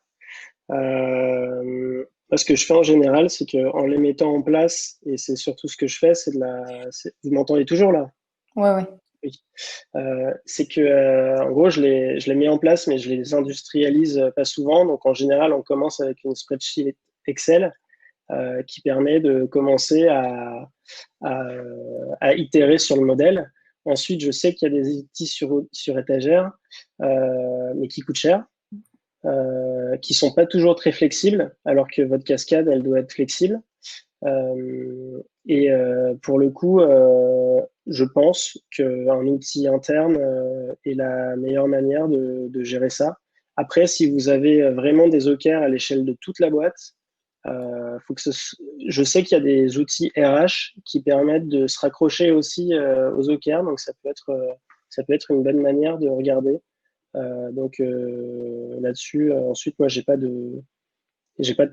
Ce que je fais en général, c'est qu'en les mettant en place, et c'est surtout ce que je fais, vous m'entendez toujours là? Ouais, ouais. Oui. C'est que, en gros, je les mets en place, mais je les industrialise pas souvent. Donc, en général, on commence avec une spreadsheet Excel qui permet de commencer à itérer sur le modèle. Ensuite, je sais qu'il y a des outils sur étagère, mais qui coûtent cher. Qui sont pas toujours très flexibles, alors que votre cascade, elle doit être flexible. Pour le coup, je pense qu'un outil interne est la meilleure manière de gérer ça. Après, si vous avez vraiment des OKR à l'échelle de toute la boîte, je sais qu'il y a des outils RH qui permettent de se raccrocher aussi aux OKR, donc ça peut être une bonne manière de regarder. Donc là-dessus, ensuite, moi, j'ai pas de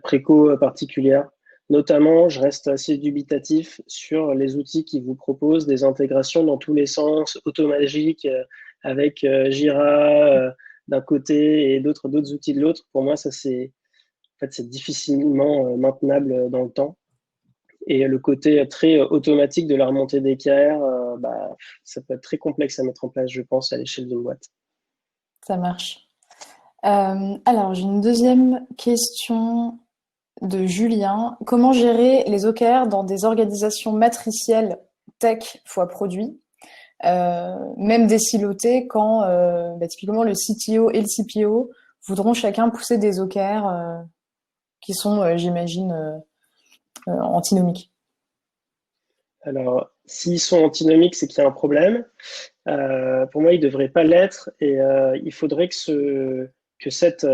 préco particulière. Notamment, je reste assez dubitatif sur les outils qui vous proposent des intégrations dans tous les sens, automagiques, avec Jira d'un côté et d'autres outils de l'autre. Pour moi, ça c'est difficilement maintenable dans le temps. Et le côté très automatique de la remontée d'équerre, ça peut être très complexe à mettre en place, je pense, à l'échelle d'une boîte. Ça marche. Alors, j'ai une deuxième question de Julien. Comment gérer les OKR dans des organisations matricielles tech fois produit, même désilotées, quand typiquement le CTO et le CPO voudront chacun pousser des OKR qui sont, j'imagine, antinomiques? Alors, s'ils sont antinomiques, c'est qu'il y a un problème. Pour moi, ils ne devraient pas l'être et il faudrait que cette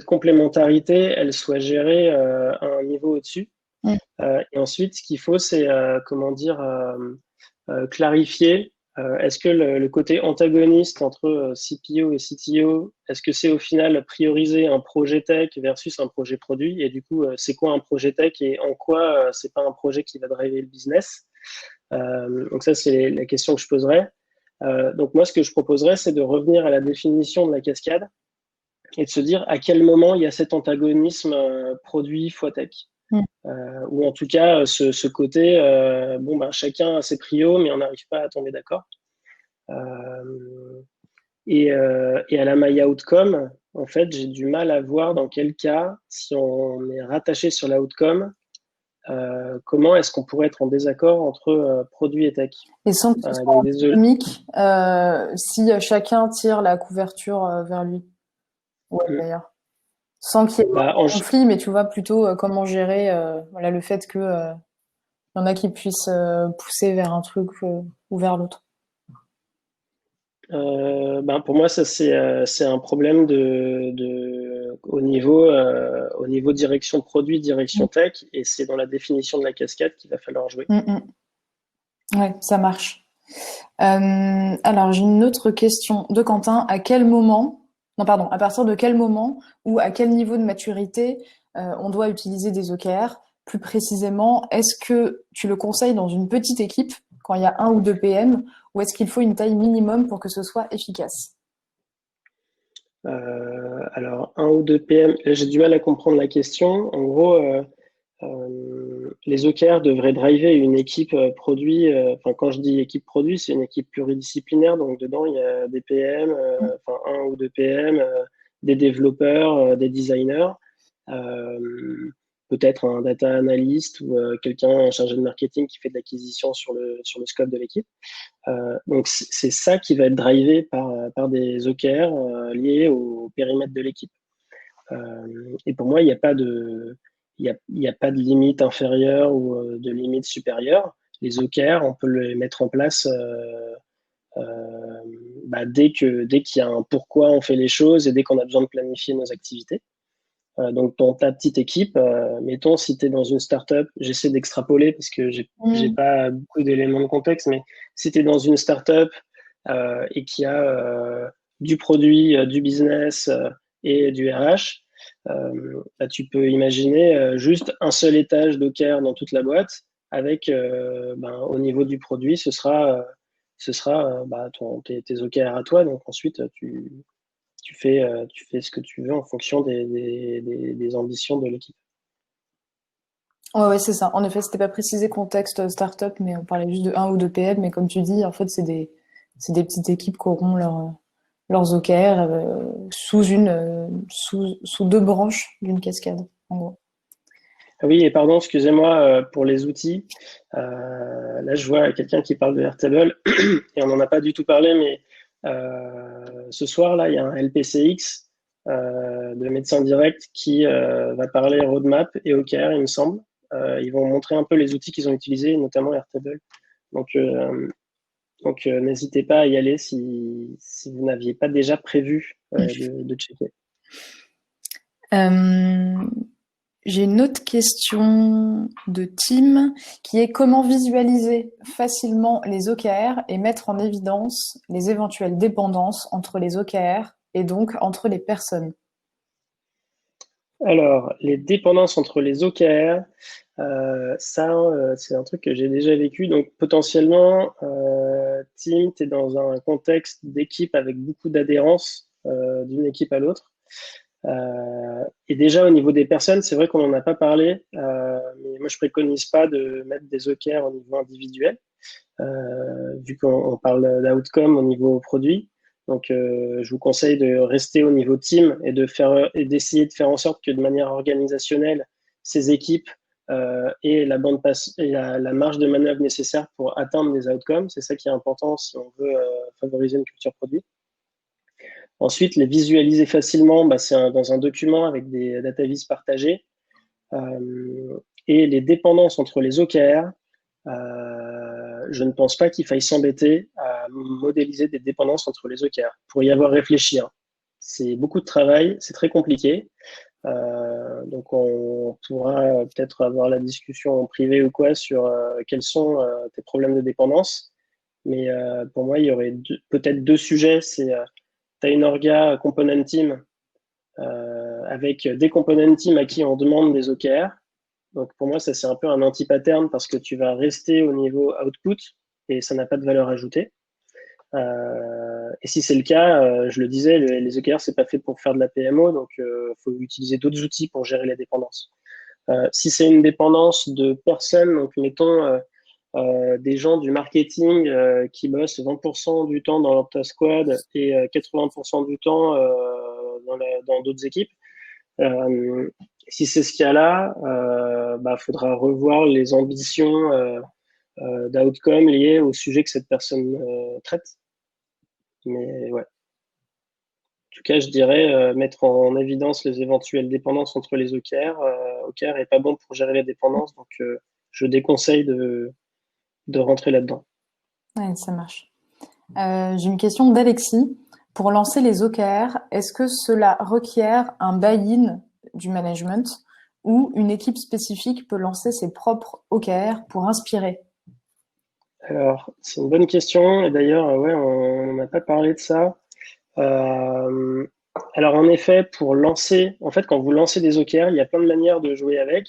complémentarité, elle soit gérée à un niveau au-dessus. Et ensuite, ce qu'il faut, c'est clarifier Est-ce que le côté antagoniste entre CPO et CTO, est-ce que c'est au final prioriser un projet tech versus un projet produit? Et du coup, c'est quoi un projet tech et en quoi c'est pas un projet qui va driver le business? Donc ça, c'est la question que je poserais. Donc moi, ce que je proposerais, c'est de revenir à la définition de la cascade et de se dire à quel moment il y a cet antagonisme produit fois tech. Mm. Ou en tout cas, ce côté, bon, ben, chacun a ses prios, mais on n'arrive pas à tomber d'accord. Et à la My Outcome, en fait, j'ai du mal à voir dans quel cas, si on est rattaché sur la outcome, comment est-ce qu'on pourrait être en désaccord entre produit et tech. Et sans que ce soit Donc, désolé. antinomique, si chacun tire la couverture vers lui. Ouais, d'ailleurs. Sans qu'il y ait Bah, un conflit, mais tu vois plutôt comment gérer voilà, le fait que y en a qui puissent pousser vers un truc ou vers l'autre. ben pour moi, ça c'est un problème au niveau direction produit, direction tech, et c'est dans la définition de la cascade qu'il va falloir jouer. Mm, ouais, ça marche. Alors, j'ai une autre question de Quentin. À quel moment, non, pardon, à partir de quel moment ou à quel niveau de maturité on doit utiliser des OKR? Plus précisément, est-ce que tu le conseilles dans une petite équipe, quand il y a un ou deux PM, ou est-ce qu'il faut une taille minimum pour que ce soit efficace? Alors, un ou deux PM, j'ai du mal à comprendre la question. En gros, les OKR devraient driver une équipe produit. Enfin, quand je dis équipe produit, c'est une équipe pluridisciplinaire. Donc, dedans, il y a des PM, enfin, un ou deux PM, des développeurs, des designers, euh, peut-être un data analyst ou quelqu'un, un chargé de marketing qui fait de l'acquisition sur le scope de l'équipe. Donc, c'est ça qui va être drivé par des OKR liés au périmètre de l'équipe. Et pour moi, il n'y a pas de, il y a pas de limite inférieure ou de limite supérieure. Les OKR, on peut les mettre en place euh, bah, dès qu'il y a un pourquoi on fait les choses et dès qu'on a besoin de planifier nos activités. Donc, dans ta petite équipe, mettons, si tu es dans une startup, j'essaie d'extrapoler parce que j'ai Mm. pas beaucoup d'éléments de contexte, mais si tu es dans une startup et qu'il y a du produit, du business et du RH, là, tu peux imaginer juste un seul étage Docker dans toute la boîte avec, ben, au niveau du produit, ce sera bah, tes OKR à toi. Donc ensuite, tu fais ce que tu veux en fonction des ambitions de l'équipe. Ouais, ouais, c'est ça. En effet, c'était pas précisé contexte startup, mais on parlait juste de un ou deux PM. Mais comme tu dis, en fait, c'est des petites équipes qui auront leurs OKR sous deux branches d'une cascade, en gros. Ah oui, et pardon, excusez-moi pour les outils. Là, je vois quelqu'un qui parle de Airtable et on n'en a pas du tout parlé, mais ce soir, là, il y a un LPCX de médecin direct qui va parler roadmap et OKR, il me semble. Ils vont montrer un peu les outils qu'ils ont utilisés, notamment Airtable. Donc, n'hésitez pas à y aller si vous n'aviez pas déjà prévu de checker. Euh, j'ai une autre question de Tim qui est comment visualiser facilement les OKR et mettre en évidence les éventuelles dépendances entre les OKR et donc entre les personnes. Alors, les dépendances entre les OKR, ça, c'est un truc que j'ai déjà vécu. Donc, potentiellement, Tim, tu es dans un contexte d'équipe avec beaucoup d'adhérence d'une équipe à l'autre. Et déjà, au niveau des personnes, c'est vrai qu'on n'en a pas parlé, mais moi, je préconise pas de mettre des OKR au niveau individuel, vu qu'on parle d'outcome au niveau produit. Donc, je vous conseille de rester au niveau team et et d'essayer de faire en sorte que de manière organisationnelle, ces équipes aient la bande passe et la marge de manœuvre nécessaire pour atteindre les outcomes. C'est ça qui est important si on veut favoriser une culture produit. Ensuite, les visualiser facilement, bah, dans un document avec des data vis partagées. Et les dépendances entre les OKR, je ne pense pas qu'il faille s'embêter à modéliser des dépendances entre les OKR. Pour y avoir réfléchi, hein. C'est beaucoup de travail, c'est très compliqué. Donc on pourra peut-être avoir la discussion en privé ou quoi sur quels sont tes problèmes de dépendance. Mais pour moi, il y aurait peut-être deux sujets. C'est tu as une orga component team avec des component team à qui on demande des OKR. Donc pour moi, ça c'est un peu un anti-pattern parce que tu vas rester au niveau output et ça n'a pas de valeur ajoutée. Et si c'est le cas, je le disais, les OKR c'est pas fait pour faire de la PMO, donc faut utiliser d'autres outils pour gérer les dépendances. Si c'est une dépendance de personnes, donc mettons des gens du marketing qui bossent 20% du temps dans leur task squad et 80% du temps dans d'autres équipes. Si c'est ce cas-là, faudra revoir les ambitions d'outcome liées au sujet que cette personne traite. Mais ouais. En tout cas, je dirais mettre en évidence les éventuelles dépendances entre les OKR. OKR est pas bon pour gérer les dépendances, donc je déconseille de rentrer là-dedans. Ouais, ça marche. J'ai une question d'Alexis. Pour lancer les OKR, est-ce que cela requiert un buy-in du management ou une équipe spécifique peut lancer ses propres OKR pour inspirer? Alors, c'est une bonne question. Et d'ailleurs, ouais, on n'a pas parlé de ça. Euh, alors, en effet, en fait, quand vous lancez des OKR, il y a plein de manières de jouer avec,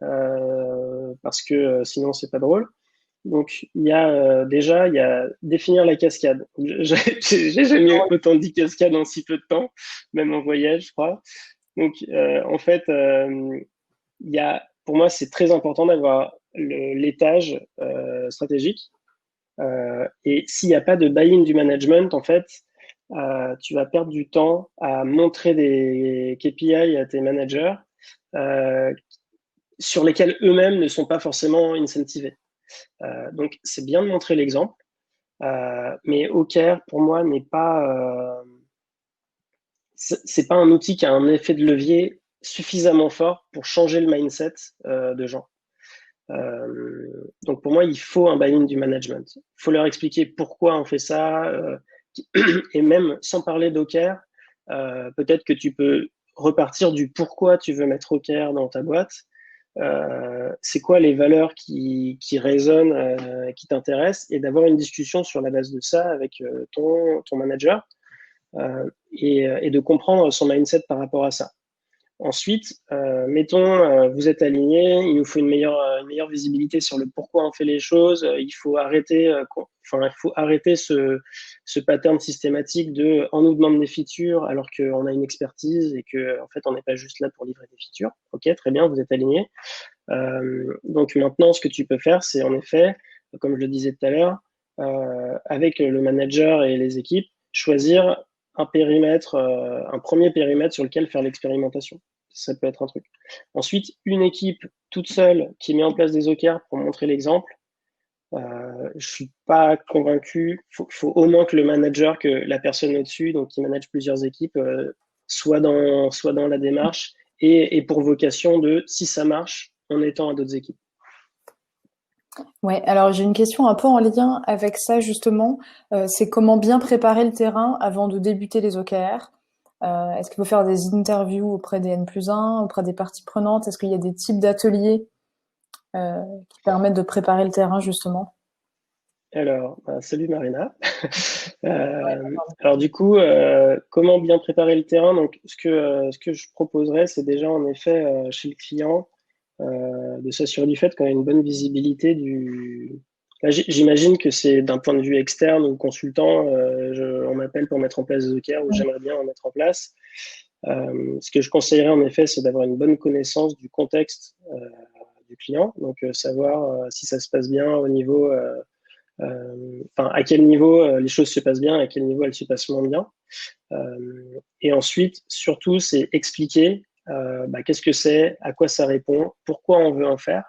parce que sinon, c'est pas drôle. Donc, il y a définir la cascade. J'ai jamais autant dit cascade en si peu de temps, même en voyage, je crois. Donc, en fait, pour moi, c'est très important d'avoir l'étage stratégique. Et s'il n'y a pas de buy-in du management, en fait, tu vas perdre du temps à montrer des KPI à tes managers euh, sur lesquels eux-mêmes ne sont pas forcément incentivés. Donc, c'est bien de montrer l'exemple, mais OKR, pour moi, n'est pas... c'est pas un outil qui a un effet de levier suffisamment fort pour changer le mindset de gens. Donc pour moi, il faut un buy-in du management. Il faut leur expliquer pourquoi on fait ça, et même sans parler d'OKR, peut-être que tu peux repartir du pourquoi tu veux mettre OKR dans ta boîte. C'est quoi les valeurs qui résonnent, qui t'intéressent, et d'avoir une discussion sur la base de ça avec ton manager, et de comprendre son mindset par rapport à ça. Ensuite, mettons, vous êtes aligné, il nous faut une meilleure visibilité sur le pourquoi on fait les choses. Il faut arrêter, ce pattern systématique de on nous demande des features alors qu'on a une expertise et que en fait on n'est pas juste là pour livrer des features. Ok, très bien, vous êtes aligné. Donc maintenant, ce que tu peux faire, c'est en effet, comme je le disais tout à l'heure, avec le manager et les équipes, choisir un périmètre, un premier périmètre sur lequel faire l'expérimentation. Ça peut être un truc. Ensuite, une équipe toute seule qui met en place des OKR pour montrer l'exemple, je suis pas convaincu. Faut au moins que le manager, que la personne au-dessus, donc qui manage plusieurs équipes, soit dans la démarche et pour vocation de, si ça marche, en étant à d'autres équipes. Ouais, alors j'ai une question un peu en lien avec ça justement. C'est comment bien préparer le terrain avant de débuter les OKR. Est-ce qu'il faut faire des interviews auprès des N+1, auprès des parties prenantes? Est-ce qu'il y a des types d'ateliers qui permettent de préparer le terrain justement? Alors, salut Marina. Alors du coup, comment bien préparer le terrain? Donc, ce que je proposerais, c'est déjà en effet chez le client de s'assurer du fait qu'on a une bonne visibilité du. Là, j'imagine que c'est d'un point de vue externe ou consultant, on m'appelle pour mettre en place des OKR ou j'aimerais bien en mettre en place. Ce que je conseillerais en effet, c'est d'avoir une bonne connaissance du contexte du client, donc savoir si ça se passe bien au niveau à quel niveau les choses se passent bien, à quel niveau elles se passent moins bien. Et ensuite, surtout, c'est expliquer qu'est-ce que c'est, à quoi ça répond, pourquoi on veut en faire,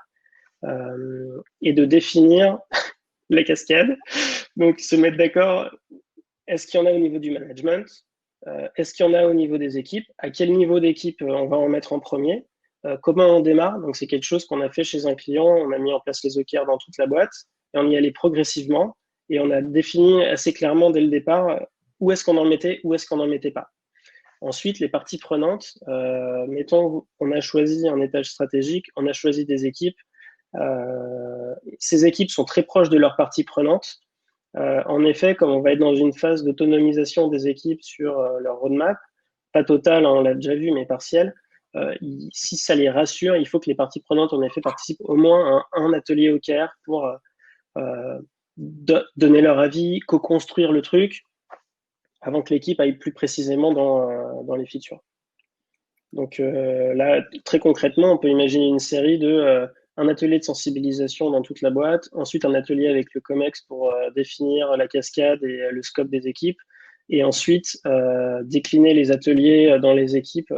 et de définir la cascade. Donc, se mettre d'accord, est-ce qu'il y en a au niveau du management, est-ce qu'il y en a au niveau des équipes, à quel niveau d'équipe on va en mettre en premier, comment on démarre. Donc, c'est quelque chose qu'on a fait chez un client, on a mis en place les OKR dans toute la boîte, et on y allait progressivement, et on a défini assez clairement dès le départ où est-ce qu'on en mettait, où est-ce qu'on n'en mettait pas. Ensuite, les parties prenantes, mettons, on a choisi un étage stratégique, on a choisi des équipes. Ces équipes sont très proches de leurs parties prenantes. En effet, comme on va être dans une phase d'autonomisation des équipes sur leur roadmap, pas totale, hein, on l'a déjà vu, mais partielle, si ça les rassure, il faut que les parties prenantes, en effet, participent au moins à un atelier OKR pour donner leur avis, co-construire le truc, avant que l'équipe aille plus précisément dans les features. Donc là, très concrètement, on peut imaginer une série de un atelier de sensibilisation dans toute la boîte, ensuite un atelier avec le COMEX pour définir la cascade et le scope des équipes, et ensuite décliner les ateliers dans les équipes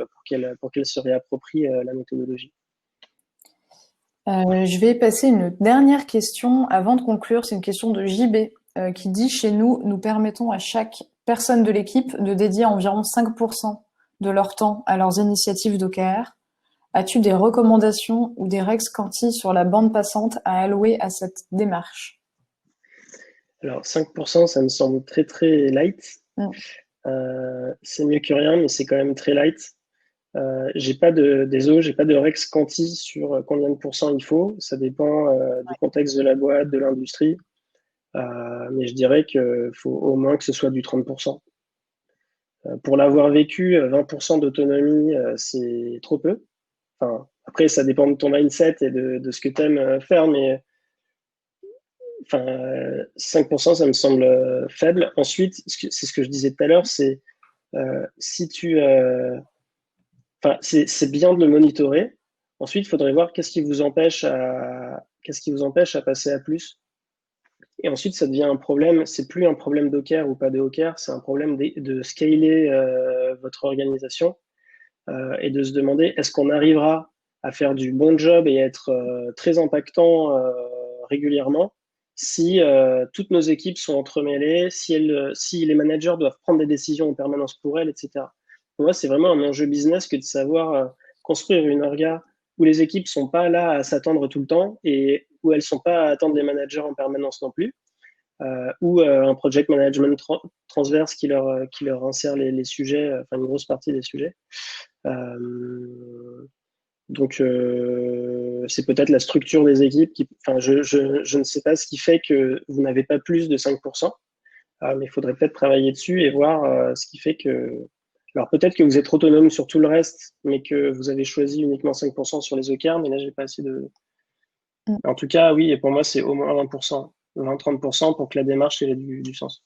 pour qu'elles se réapproprient la méthodologie. Je vais passer une dernière question avant de conclure. C'est une question de JB qui dit: chez nous, nous permettons à chaque personne de l'équipe de dédier environ 5% de leur temps à leurs initiatives d'OKR. As-tu des recommandations ou des rex quanti sur la bande passante à allouer à cette démarche? Alors 5%, ça me semble très très light. C'est mieux que rien, mais c'est quand même très light. J'ai pas j'ai pas de Rex Quanti sur combien de pourcents il faut. Ça dépend du contexte de la boîte, de l'industrie. Mais je dirais qu'il faut au moins que ce soit du 30%. Pour l'avoir vécu, 20% d'autonomie, c'est trop peu. Enfin, après, ça dépend de ton mindset et de ce que tu aimes faire, mais enfin, 5%, ça me semble faible. Ensuite, c'est ce que je disais tout à l'heure, c'est si tu enfin, c'est bien de le monitorer. Ensuite, il faudrait voir qu'est-ce qui vous empêche à passer à plus. Et ensuite, ça devient un problème. C'est plus un problème d'OKR ou pas de OKR, c'est un problème de scaler votre organisation et de se demander est-ce qu'on arrivera à faire du bon job et être très impactant régulièrement si toutes nos équipes sont entremêlées, si les managers doivent prendre des décisions en permanence pour elles, etc. Pour moi, c'est vraiment un enjeu business que de savoir construire une orga où les équipes sont pas là à s'attendre tout le temps et où elles sont pas à attendre les managers en permanence non plus, ou un project management transverse qui leur insère les sujets, enfin une grosse partie des sujets. Donc, c'est peut-être la structure des équipes qui, enfin, je ne sais pas ce qui fait que vous n'avez pas plus de 5%, mais il faudrait peut-être travailler dessus et voir ce qui fait que. Alors, peut-être que vous êtes autonome sur tout le reste, mais que vous avez choisi uniquement 5% sur les OKR, mais là, j'ai pas assez de. En tout cas, oui, et pour moi, c'est au moins 20%, 20-30% pour que la démarche ait du sens.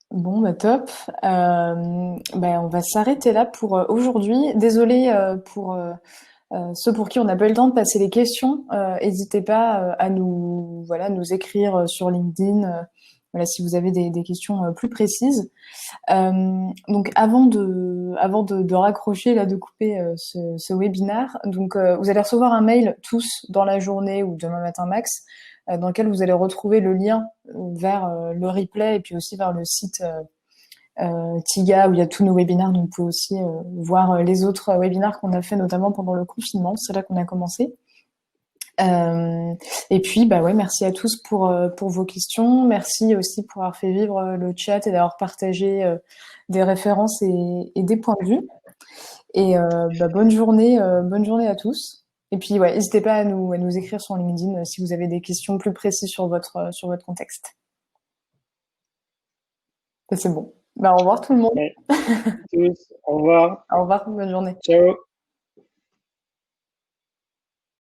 Bon, bah top. On va s'arrêter là pour aujourd'hui. Désolée pour ceux pour qui on n'a pas eu le temps de passer les questions. N'hésitez pas à nous écrire sur LinkedIn. Voilà, si vous avez des questions plus précises. Donc avant de raccrocher là, de couper ce webinaire, donc vous allez recevoir un mail tous dans la journée ou demain matin max, dans lequel vous allez retrouver le lien vers le replay et puis aussi vers le site Tiga où il y a tous nos webinaires. Donc vous pouvez aussi voir les autres webinaires qu'on a fait notamment pendant le confinement. C'est là qu'on a commencé. Et puis, bah ouais, merci à tous pour vos questions. Merci aussi pour avoir fait vivre le chat et d'avoir partagé des références et des points de vue. Et bonne journée à tous. Et puis, ouais, n'hésitez pas à nous écrire sur LinkedIn si vous avez des questions plus précises sur votre contexte. Ça, c'est bon. Bah, au revoir tout le monde. Ouais. Tous, au revoir. Au revoir, bonne journée. Ciao.